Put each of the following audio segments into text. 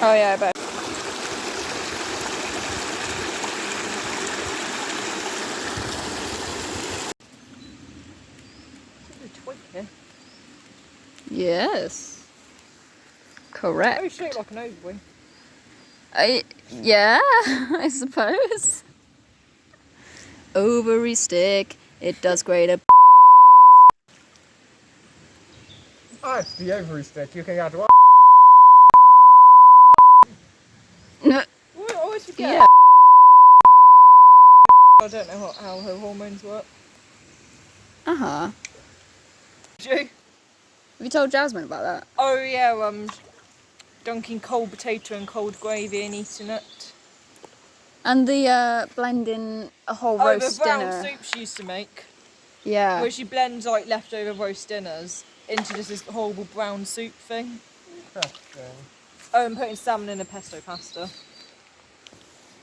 Oh yeah, I bet. Yes. Correct. Oh, shaped like an ovary. Yeah, I suppose. Ovary stick. It does great abortions. Ah, it's the ovary stick. You can add one. I always forget. Yeah. I don't know how her hormones work. Uh-huh. Do you? Have you told Jasmine about that? Oh yeah, dunking cold potato and cold gravy and eating it. And the blending a whole roast the brown dinner. soup she used to make. Yeah. Where she blends like leftover roast dinners into just this horrible brown soup thing. Interesting. Oh, and putting salmon in a pesto pasta.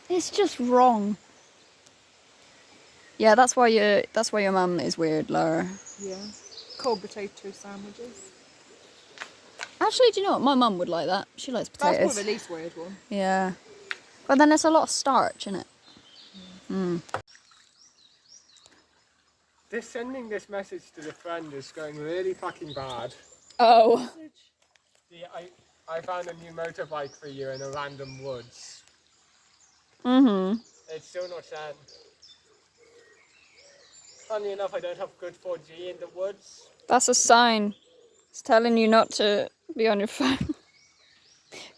It's just wrong. Yeah, that's why your mum is weird, Laura. Yeah. Cold potato sandwiches. Actually, do you know what? My mum would like that. She likes potatoes. That's probably the least weird one. Yeah. But then there's a lot of starch in it. Sending this message to the friend is going really fucking bad. Oh. See, I found a new motorbike for you in a random woods. Mm-hmm. It's still not sent. Funny enough, I don't have good 4G in the woods. That's a sign. It's telling you not to be on your phone.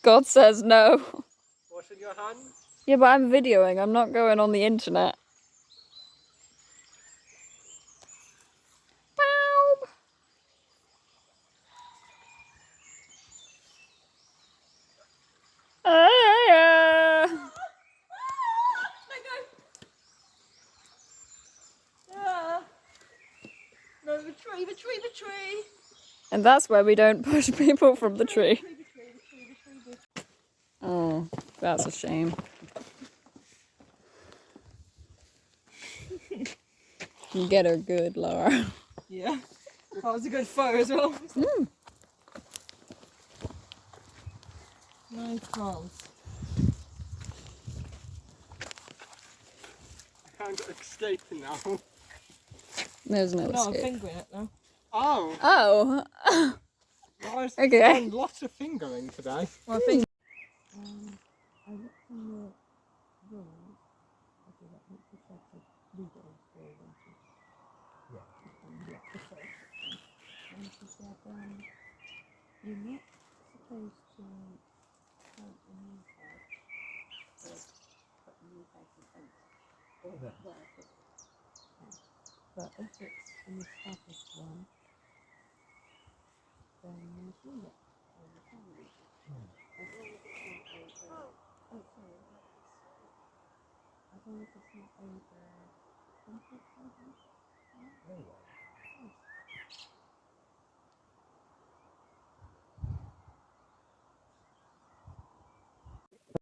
God says no. What's in your hand? Yeah, but I'm videoing. I'm not going on the internet. Bow. Yeah. No, the tree. And that's where we don't push people from the tree. Oh, that's a shame. You get her good, Laura. Yeah. That was a good photo as well. Nice calls. I can't escape now. There's no No, I'm escape. fingering it now. Oh. Oh. Well, I've Okay. done lots of fingering today. Well, I think. I looked in the room. Okay, that makes the set of legals for them to. Yeah. And she said, you're not supposed to plant a new house, put a new house in fence. Or but if it's an established one, then you do it. Or you can do it. As long as it's not over. Oh, sorry. As long as it's not over 20,000.